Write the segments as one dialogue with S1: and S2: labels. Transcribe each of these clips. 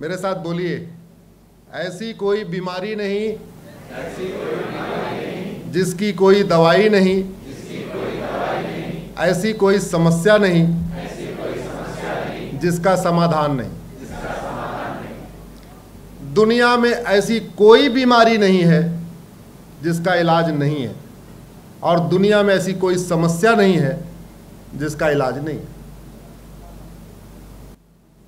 S1: मेरे साथ बोलिए, ऐसी कोई बीमारी नहीं, जिसकी कोई दवाई नहीं, ऐसी कोई समस्या नहीं, जिसका समाधान नहीं। दुनिया में ऐसी कोई बीमारी नहीं है जिसका इलाज नहीं है, और दुनिया में ऐसी कोई समस्या नहीं है जिसका इलाज नहीं है।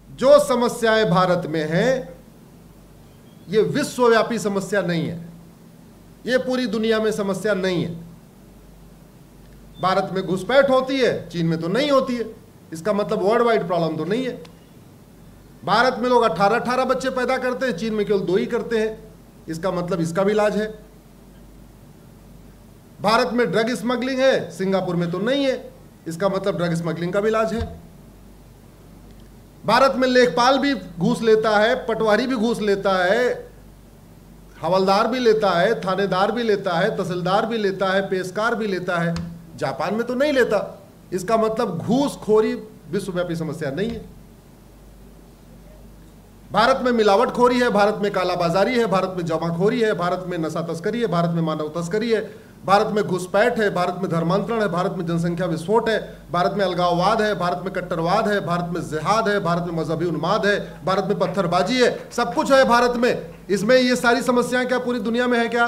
S1: जो समस्याएं भारत में हैं, ये विश्वव्यापी समस्या नहीं है, ये पूरी दुनिया में समस्या नहीं है। भारत में घुसपैठ होती है, चीन में तो नहीं होती है, इसका मतलब वर्ल्ड वाइड प्रॉब्लम तो नहीं है। भारत में लोग 18-18 बच्चे पैदा करते हैं, चीन में केवल 2 ही करते हैं, इसका मतलब इसका भी इलाज है। भारत में ड्रग स्मगलिंग है, सिंगापुर में तो नहीं है, इसका मतलब ड्रग स्मगलिंग का भी इलाज है। भारत में लेखपाल भी घूस लेता है, पटवारी भी घूस लेता है, हवलदार भी लेता है, थानेदार भी लेता है, तहसीलदार भी लेता है, पेशकार भी लेता है। जापान में तो नहीं लेता, इसका मतलब घूसखोरी विश्वव्यापी समस्या नहीं है। भारत में मिलावटखोरी है, भारत में कालाबाजारी है, भारत में जमाखोरी है, भारत में नशा तस्करी है, भारत में मानव तस्करी है, भारत में घुसपैठ है, भारत में धर्मांतरण है, भारत में जनसंख्या विस्फोट है, भारत में अलगाववाद है, भारत में कट्टरवाद है, भारत में जिहाद है, भारत में मजहबी उन्माद है, भारत में पत्थरबाजी है, सब कुछ है भारत में। इसमें ये सारी समस्याएं क्या पूरी दुनिया में है क्या?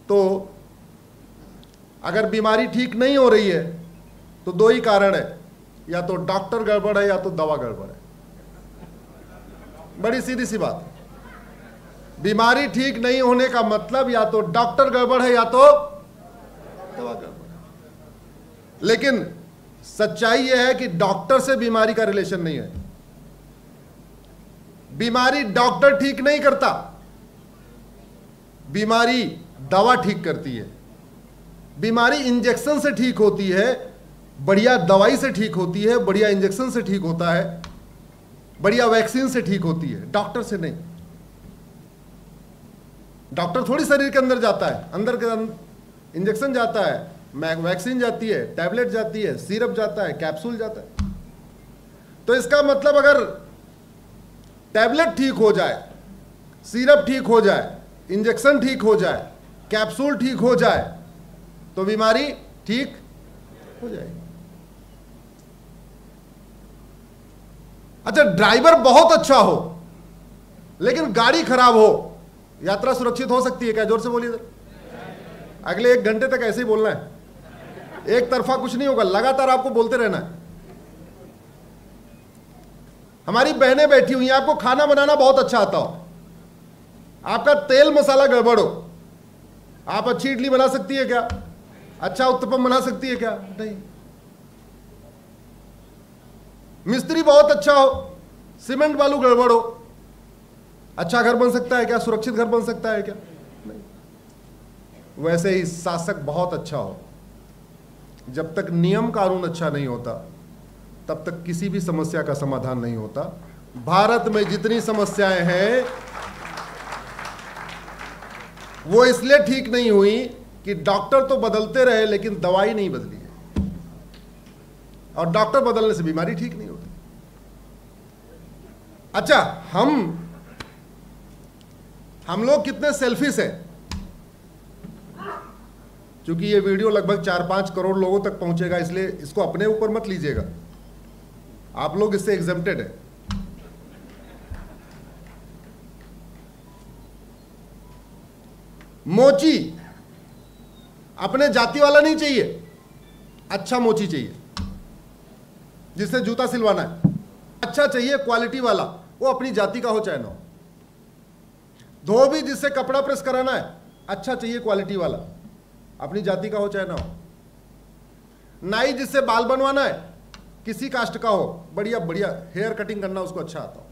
S1: तो अगर बीमारी ठीक नहीं हो रही है तो 2 ही कारण है, या तो डॉक्टर गड़बड़ है या तो दवा गड़बड़ है। बड़ी सीधी सी बात। बीमारी ठीक नहीं होने का मतलब या तो डॉक्टर गड़बड़ है या तो दवा गड़बड़ है। लेकिन सच्चाई यह है कि डॉक्टर से बीमारी का रिलेशन नहीं है। बीमारी डॉक्टर ठीक नहीं करता, बीमारी दवा ठीक करती है। बीमारी इंजेक्शन से ठीक होती है, बढ़िया दवाई से ठीक होती है, बढ़िया इंजेक्शन से ठीक होता है, बढ़िया वैक्सीन से ठीक होती है, डॉक्टर से नहीं। डॉक्टर थोड़ी शरीर के अंदर जाता है, अंदर के अंदर इंजेक्शन जाता है, वैक्सीन जाती है, टैबलेट जाती है, सिरप जाता है, कैप्सूल जाता है। तो इसका मतलब अगर टैबलेट ठीक हो जाए, सिरप ठीक हो जाए, इंजेक्शन ठीक हो जाए, कैप्सूल ठीक हो जाए, तो बीमारी ठीक हो जाएगी। अच्छा, ड्राइवर बहुत अच्छा हो लेकिन गाड़ी खराब हो, यात्रा सुरक्षित हो सकती है क्या? जोर से बोलिए सर। अगले 1 घंटे तक ऐसे ही बोलना है, एक तरफा कुछ नहीं होगा, लगातार आपको बोलते रहना है। हमारी बहनें बैठी हुई हैं, आपको खाना बनाना बहुत अच्छा आता हो, आपका तेल मसाला गड़बड़ हो, आप अच्छी इडली बना सकती है क्या? अच्छा उत्तपम बना सकती है क्या? नहीं। मिस्त्री बहुत अच्छा हो, सीमेंट बालू गड़बड़ हो, अच्छा घर बन सकता है क्या? सुरक्षित घर बन सकता है क्या? नहीं। वैसे ही शासक बहुत अच्छा हो, जब तक नियम कानून अच्छा नहीं होता तब तक किसी भी समस्या का समाधान नहीं होता। भारत में जितनी समस्याएं हैं वो इसलिए ठीक नहीं हुई कि डॉक्टर तो बदलते रहे लेकिन दवाई नहीं बदली है, और डॉक्टर बदलने से बीमारी ठीक नहीं होती। अच्छा, हम लोग कितने सेल्फिश हैं। क्योंकि ये वीडियो लगभग 4-5 करोड़ लोगों तक पहुंचेगा, इसलिए इसको अपने ऊपर मत लीजिएगा, आप लोग इससे एग्जेम्प्टेड है। मोची अपने जाति वाला नहीं चाहिए, अच्छा मोची चाहिए जिससे जूता सिलवाना है। अच्छा चाहिए क्वालिटी वाला, वो अपनी जाति का हो चाहे ना हो। धोबी जिससे कपड़ा प्रेस कराना है, अच्छा चाहिए क्वालिटी वाला, अपनी जाति का हो चाहे ना हो। नाई जिससे बाल बनवाना है, किसी कास्ट का हो, बढ़िया बढ़िया हेयर कटिंग करना उसको अच्छा आता हो।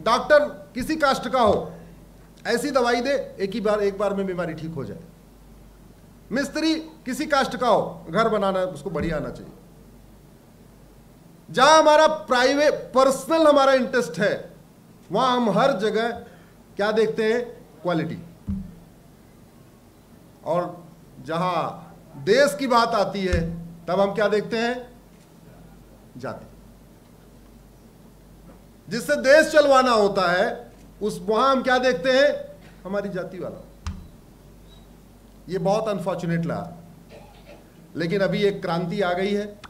S1: डॉक्टर किसी कास्ट का हो, ऐसी दवाई दे एक बार में बीमारी ठीक हो जाए। मिस्त्री किसी कास्ट का हो, घर बनाना उसको बढ़िया आना चाहिए। जहां हमारा प्राइवेट पर्सनल हमारा इंटरेस्ट है, वहां हम हर जगह क्या देखते हैं? क्वालिटी। और जहां देश की बात आती है तब हम क्या देखते हैं? जाति। जिससे देश चलवाना होता है, उस वहां हम क्या देखते हैं? हमारी जाति वाला। ये बहुत अनफॉर्चुनेट लगा। लेकिन अभी एक क्रांति आ गई है,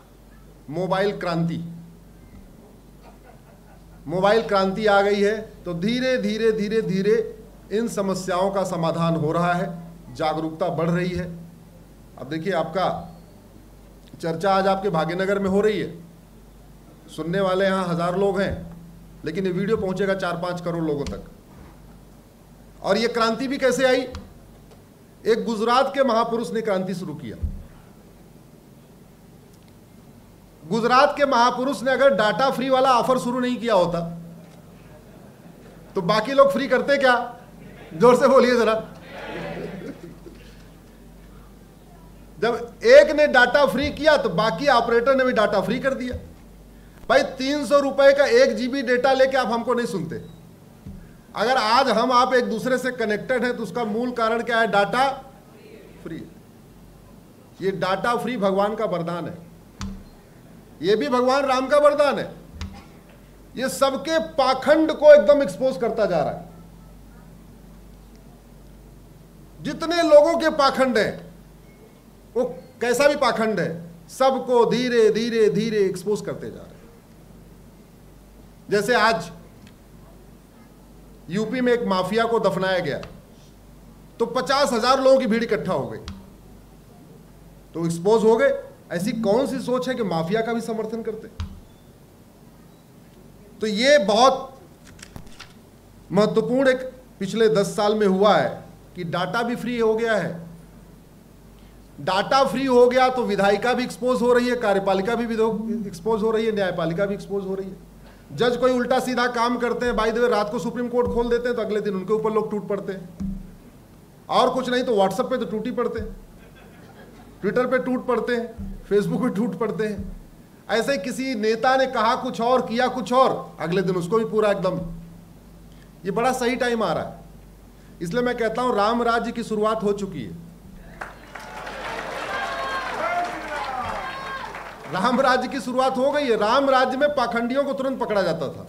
S1: मोबाइल क्रांति। मोबाइल क्रांति आ गई है, तो धीरे धीरे धीरे धीरे इन समस्याओं का समाधान हो रहा है, जागरूकता बढ़ रही है। अब देखिए, आपका चर्चा आज आपके भाग्यनगर में हो रही है, सुनने वाले यहाँ 1000 लोग हैं, लेकिन ये वीडियो पहुंचेगा 4-5 करोड़ लोगों तक। और ये क्रांति भी कैसे आई? एक गुजरात के महापुरुष ने क्रांति शुरू किया। गुजरात के महापुरुष ने अगर डाटा फ्री वाला ऑफर शुरू नहीं किया होता तो बाकी लोग फ्री करते क्या? जोर से बोलिए जरा। जब एक ने डाटा फ्री किया तो बाकी ऑपरेटर ने भी डाटा फ्री कर दिया। भाई 300 रुपए का 1 GB डेटा लेके आप हमको नहीं सुनते। अगर आज हम आप एक दूसरे से कनेक्टेड हैं तो उसका मूल कारण क्या है? Data free. ये डाटा फ्री भगवान का वरदान है, ये भी भगवान राम का वरदान है। ये सबके पाखंड को एकदम एक्सपोज करता जा रहा है। जितने लोगों के पाखंड हैं, वो कैसा भी पाखंड है, सबको धीरे धीरे धीरे एक्सपोज करते जा रहे हैं। जैसे आज यूपी में एक माफिया को दफनाया गया तो 50,000 लोगों की भीड़ इकट्ठा हो गई, तो एक्सपोज हो गए। ऐसी कौन सी सोच है कि माफिया का भी समर्थन करते? तो ये बहुत महत्वपूर्ण एक पिछले 10 साल में हुआ है कि डाटा भी फ्री हो गया है। डाटा फ्री हो गया तो विधायिका भी एक्सपोज हो रही है, कार्यपालिका भी एक्सपोज हो रही है, न्यायपालिका भी एक्सपोज हो रही है। जज कोई उल्टा सीधा काम करते हैं, बाय द वे रात को सुप्रीम कोर्ट खोल देते हैं तो अगले दिन उनके ऊपर लोग टूट पड़ते हैं। और कुछ नहीं तो व्हाट्सएप पे तो टूट ही पड़ते हैं, ट्विटर पे टूट पड़ते हैं, फेसबुक पे टूट पड़ते हैं। ऐसे किसी नेता ने कहा कुछ और, किया कुछ और, अगले दिन उसको भी पूरा एकदम। ये बड़ा सही टाइम आ रहा है। इसलिए मैं कहता हूं राम राज्य की शुरुआत हो चुकी है। राम राज्य की शुरुआत हो गई है। राम राज्य में पाखंडियों को तुरंत पकड़ा जाता था,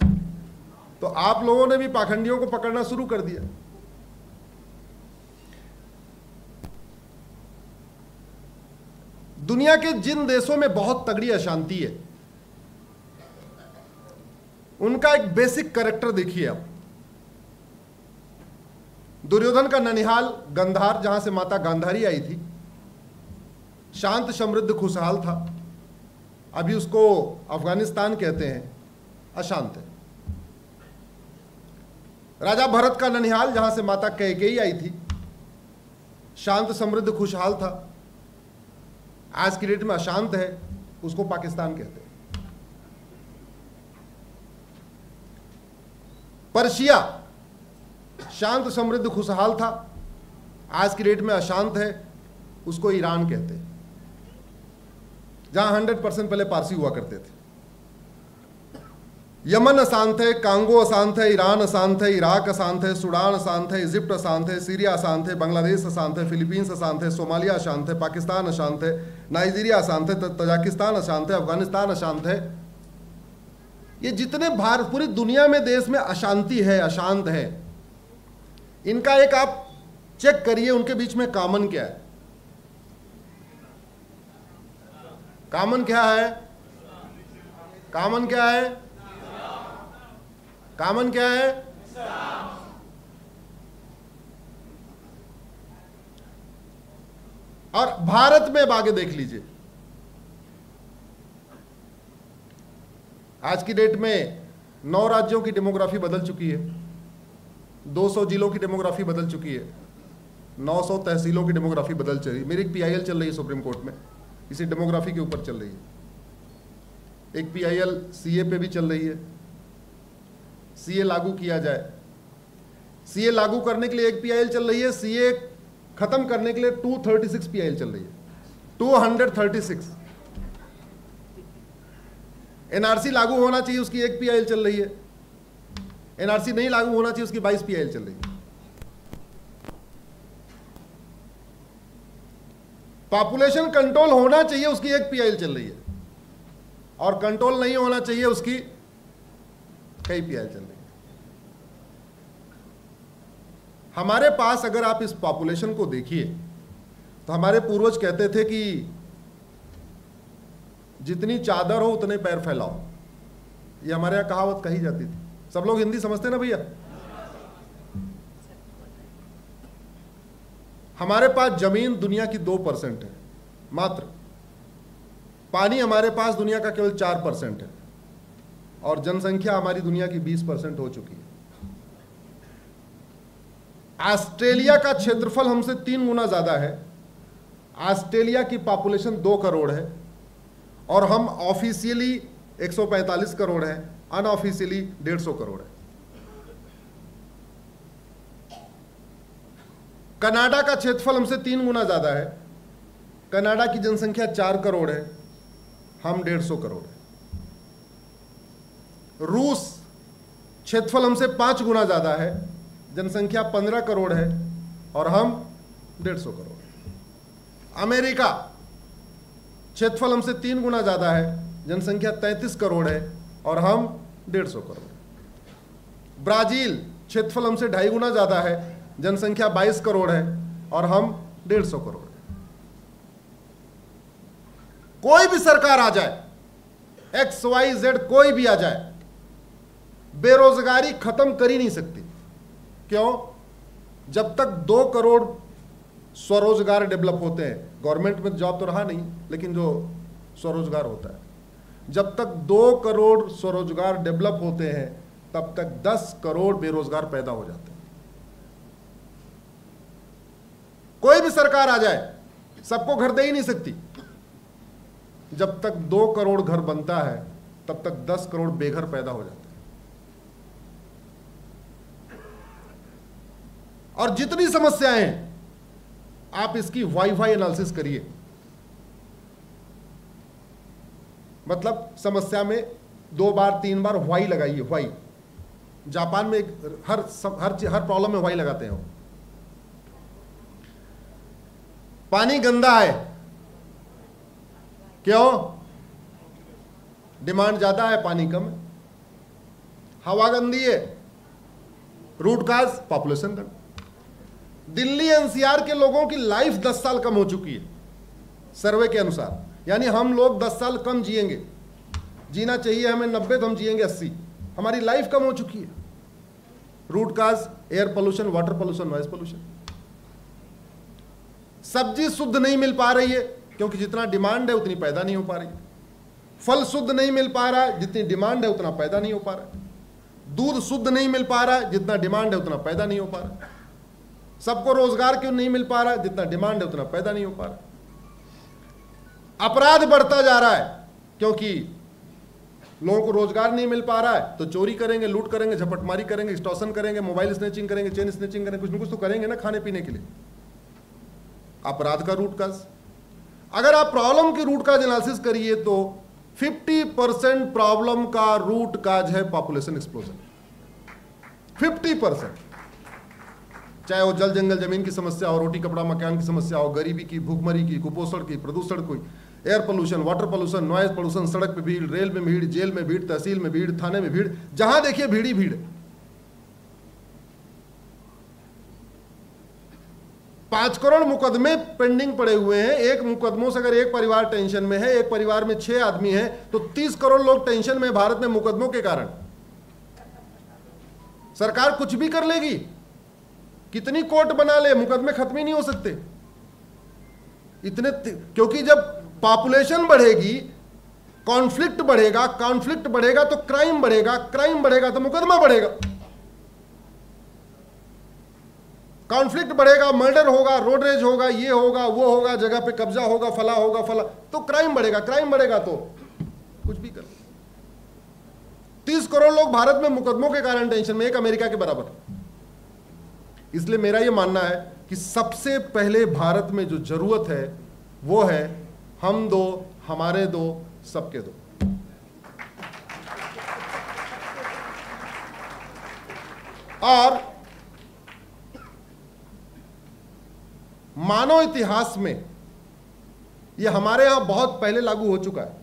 S1: तो आप लोगों ने भी पाखंडियों को पकड़ना शुरू कर दिया। दुनिया के जिन देशों में बहुत तगड़ी अशांति है, उनका एक बेसिक कैरेक्टर देखिए आप। दुर्योधन का ननिहाल गंधार, जहां से माता गांधारी आई थी, शांत समृद्ध खुशहाल था। अभी उसको अफगानिस्तान कहते हैं, अशांत है। राजा भरत का ननिहाल, जहां से माता कैकेयी आई थी, शांत समृद्ध खुशहाल था। आज की डेट में अशांत है, उसको पाकिस्तान कहते हैं। पर्शिया शांत समृद्ध खुशहाल था, आज की डेट में अशांत है, उसको ईरान कहते हैं, जहां 100% पहले पारसी हुआ करते थे। यमन अशांत है, कांगो अशांत है, ईरान अशांत है, इराक अशांत है, सूडान अशांत है, इजिप्ट अशांत है, सीरिया अशांत है, बांग्लादेश अशांत है, फिलीपींस अशांत है, सोमालिया अशांत है, पाकिस्तान अशांत है, नाइजीरिया अशांत है, तजाकिस्तान अशांत है, अफगानिस्तान अशांत है। ये जितने भारत, पूरी दुनिया में देश में अशांति है, अशांत है, इनका एक आप चेक करिए, उनके बीच में कॉमन क्या है? कॉमन क्या है? कॉमन क्या है? कॉमन क्या है? और भारत में अब आगे देख लीजिए, आज की डेट में 9 राज्यों की डेमोग्राफी बदल चुकी है, 200 जिलों की डेमोग्राफी बदल चुकी है, 900 तहसीलों की डेमोग्राफी बदल चुकी है। मेरी एक PIL चल रही है सुप्रीम कोर्ट में, इसी डेमोग्राफी के ऊपर चल रही है। एक PIL CA पे भी चल रही है, CA लागू किया जाए। CA लागू करने के लिए एक PIL चल रही है, CA खत्म करने के लिए 236 PIL चल रही है, 236। NRC लागू होना चाहिए, उसकी एक PIL चल रही है। NRC नहीं लागू होना चाहिए, उसकी 22 PIL चल रही है। पॉपुलेशन कंट्रोल होना चाहिए, उसकी एक PIL चल रही है, और कंट्रोल नहीं होना चाहिए, उसकी KPI चल रही है। हमारे पास अगर आप इस पॉपुलेशन को देखिए तो हमारे पूर्वज कहते थे कि जितनी चादर हो उतने पैर फैलाओ। ये हमारे यहां कहावत कही जाती थी। सब लोग हिंदी समझते ना भैया? हमारे पास जमीन दुनिया की 2% है मात्र। पानी हमारे पास दुनिया का केवल 4% है और जनसंख्या हमारी दुनिया की 20% हो चुकी है। ऑस्ट्रेलिया का क्षेत्रफल हमसे 3 गुना ज्यादा है। ऑस्ट्रेलिया की पॉपुलेशन 2 करोड़ है और हम ऑफिशियली 145 करोड़ है, अनऑफिशियली 150 करोड़ है। कनाडा का क्षेत्रफल हमसे 3 गुना ज्यादा है। कनाडा की जनसंख्या 4 करोड़ है, हम 150 करोड़ है। रूस क्षेत्रफल हमसे 5 गुना ज्यादा है, जनसंख्या 15 करोड़ है और हम 150 करोड़ है। अमेरिका क्षेत्रफल हमसे 3 गुना ज्यादा है, जनसंख्या 33 करोड़ है और हम 150 करोड़ है। ब्राजील क्षेत्रफल हमसे 2.5 गुना ज्यादा है, जनसंख्या 22 करोड़ है और हम 150 करोड़ है। कोई भी सरकार आ जाए, XYZ कोई भी आ जाए, बेरोजगारी खत्म कर ही नहीं सकती। क्यों? जब तक 2 करोड़ स्वरोजगार डेवलप होते हैं, गवर्नमेंट में जॉब तो रहा नहीं, लेकिन जो स्वरोजगार होता है, जब तक 2 करोड़ स्वरोजगार डेवलप होते हैं तब तक 10 करोड़ बेरोजगार पैदा हो जाते हैं। कोई भी सरकार आ जाए, सबको घर दे ही नहीं सकती। जब तक 2 करोड़ घर बनता है तब तक 10 करोड़ बेघर पैदा हो जाते हैं। और जितनी समस्याएं हैं, आप इसकी वाईफाई एनालिसिस करिए। मतलब समस्या में 2 बार 3 बार वाई लगाइए। वाई जापान में हर प्रॉब्लम में वाई लगाते हैं। पानी गंदा है, क्यों? डिमांड ज्यादा है, पानी कम है। हवा गंदी है, रूट काज पॉपुलेशन कम। दिल्ली NCR के लोगों की लाइफ 10 साल कम हो चुकी है सर्वे के अनुसार। यानी हम लोग 10 साल कम जिएंगे। जीना चाहिए हमें 90, तो हम जिएंगे 80। हमारी लाइफ कम हो चुकी है। Root cause air pollution, water pollution, noise pollution. सब्जी शुद्ध नहीं मिल पा रही है क्योंकि जितना डिमांड है उतनी पैदा नहीं हो पा रही है। फल शुद्ध नहीं मिल पा रहा है, जितनी डिमांड है उतना पैदा नहीं हो पा रहा है। दूध शुद्ध नहीं मिल पा रहा है, जितना डिमांड है उतना पैदा नहीं हो पा रहा है। सबको रोजगार क्यों नहीं मिल पा रहा है? जितना डिमांड है उतना पैदा नहीं हो पा रहा है। अपराध बढ़ता जा रहा है क्योंकि लोगों को रोजगार नहीं मिल पा रहा है, तो चोरी करेंगे, लूट करेंगे, झपटमारी करेंगे, एक्सटॉर्शन करेंगे, मोबाइल स्नैचिंग करेंगे, चेन स्नैचिंग करेंगे, कुछ ना कुछ तो करेंगे ना खाने पीने के लिए। अपराध का रूट काज। अगर आप प्रॉब्लम की रूट काज एनालिसिस करिए तो 50% प्रॉब्लम का रूट काज है पॉपुलेशन एक्सप्लोजन। 50%। चाहे वो जल जंगल जमीन की समस्या हो, रोटी कपड़ा मकान की समस्या हो, गरीबी की, भूखमरी की, कुपोषण की, प्रदूषण की, air pollution, water pollution, noise pollution, सड़क पे भीड़, रेल में भीड़, जेल में भीड़, तहसील में भीड़, थाने में भीड़, जहां देखिए भीड़ ही भीड़। 5 करोड़ मुकदमे पेंडिंग पड़े हुए हैं। एक मुकदमों से अगर एक परिवार टेंशन में है, एक परिवार में 6 आदमी हैं, तो 30 करोड़ लोग टेंशन में भारत में मुकदमों के कारण। सरकार कुछ भी कर लेगी, कितनी कोर्ट बना ले, मुकदमे खत्म ही नहीं हो सकते इतने। क्योंकि जब पॉपुलेशन बढ़ेगी, कॉन्फ्लिक्ट बढ़ेगा, कॉन्फ्लिक्ट बढ़ेगा तो क्राइम बढ़ेगा, क्राइम बढ़ेगा तो मुकदमा बढ़ेगा। कॉन्फ्लिक्ट बढ़ेगा, मर्डर होगा, रोड रेज होगा, ये होगा, वो होगा, जगह पे कब्जा होगा, फला होगा, फला, तो क्राइम बढ़ेगा, क्राइम बढ़ेगा तो कुछ भी कर। 30 करोड़ लोग भारत में मुकदमों के कारण टेंशन में, एक अमेरिका के बराबर। इसलिए मेरा यह मानना है कि सबसे पहले भारत में जो जरूरत है वो है हम दो, हमारे दो, सबके दो। और मानव इतिहास में यह हमारे यहां बहुत पहले लागू हो चुका है।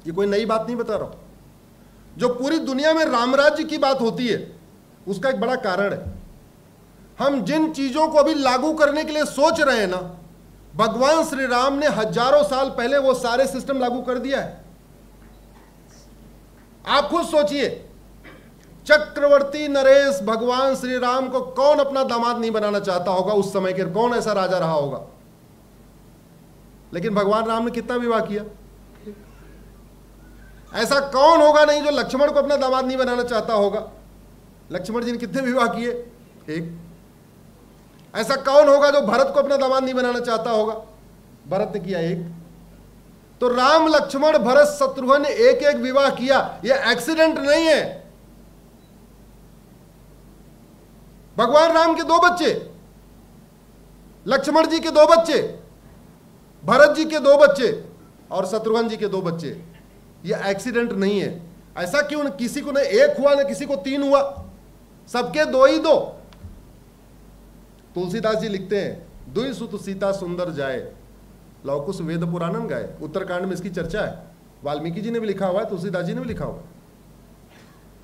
S1: ये कोई नई बात नहीं बता रहा हूं। जो पूरी दुनिया में रामराज्य की बात होती है, उसका एक बड़ा कारण है। हम जिन चीजों को अभी लागू करने के लिए सोच रहे हैं ना, भगवान श्री राम ने हजारों साल पहले वो सारे सिस्टम लागू कर दिया है। आप खुद सोचिए, चक्रवर्ती नरेश भगवान श्री राम को कौन अपना दामाद नहीं बनाना चाहता होगा? उस समय के कौन ऐसा राजा रहा होगा? लेकिन भगवान राम ने कितना विवाह किया? ऐसा कौन होगा नहीं जो लक्ष्मण को अपना दामाद नहीं बनाना चाहता होगा? लक्ष्मण जी ने कितने विवाह किए? एक। ऐसा कौन होगा जो भरत को अपना दामाद नहीं बनाना चाहता होगा? भरत ने किया एक। तो राम लक्ष्मण भरत शत्रुघ्न ने एक एक विवाह किया। यह एक्सीडेंट नहीं है। भगवान राम के 2 बच्चे, लक्ष्मण जी के 2 बच्चे, भरत जी के 2 बच्चे और शत्रुघ्न जी के 2 बच्चे। यह एक्सीडेंट नहीं है। ऐसा क्यों? किसी को न 1 हुआ, न किसी को 3 हुआ, सबके 2 ही 2। तुलसीदास जी लिखते हैं, दुई सुत सीता सुंदर जाए, लौकुश वेद पुराणन गाए। उत्तरकांड में इसकी चर्चा है। वाल्मीकि जी ने भी लिखा हुआ है, तुलसीदास जी ने भी लिखा हुआ है।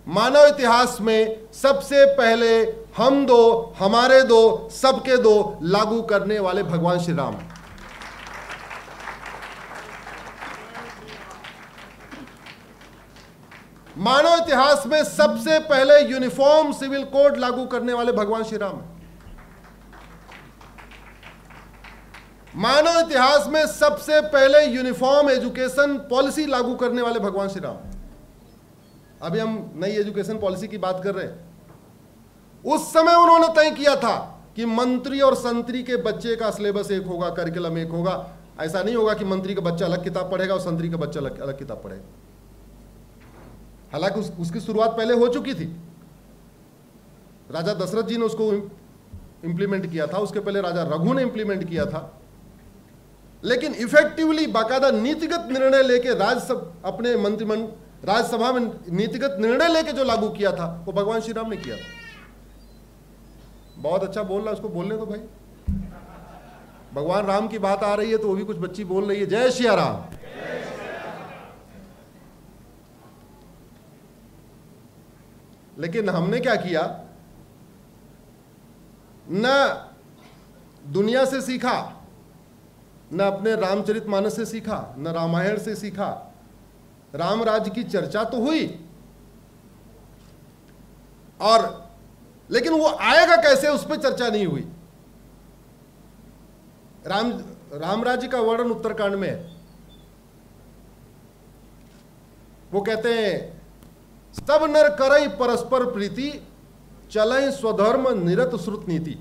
S1: मानव इतिहास में सबसे पहले हम 2, हमारे 2, सबके 2 लागू करने वाले भगवान श्री राम। मानव इतिहास में सबसे पहले यूनिफॉर्म सिविल कोड लागू करने वाले भगवान श्री राम। मानव इतिहास में सबसे पहले यूनिफॉर्म एजुकेशन पॉलिसी लागू करने वाले भगवान श्री राम। अभी हम नई एजुकेशन पॉलिसी की बात कर रहे हैं। उस समय उन्होंने तय किया था कि मंत्री और संतरी के बच्चे का सिलेबस एक होगा, करिकुलम एक होगा। ऐसा नहीं होगा कि मंत्री का बच्चा अलग किताब पढ़ेगा और संतरी का बच्चा अलग किताब पढ़ेगा। हालांकि उसकी शुरुआत पहले हो चुकी थी। राजा दशरथ जी ने उसको इंप्लीमेंट किया था, उसके पहले राजा रघु ने इंप्लीमेंट किया था। लेकिन इफेक्टिवली बाकायदा नीतिगत निर्णय लेके राज्यसभा में नीतिगत निर्णय लेके जो लागू किया था वो भगवान श्री राम ने किया था। बहुत अच्छा बोल रहा है, उसको बोलने दो भाई। भगवान राम की बात आ रही है तो वो भी कुछ बच्ची बोल रही है, जय श्री राम। लेकिन हमने क्या किया? न दुनिया से सीखा, न अपने रामचरितमानस से सीखा, न रामायण से सीखा। राम राज्य की चर्चा तो हुई, और लेकिन वो आएगा कैसे उस पर चर्चा नहीं हुई। राम राज्य का वर्णन उत्तरकांड में है। वो कहते हैं, सब नर करई परस्पर प्रीति, चलई स्वधर्म निरत श्रुत नीति।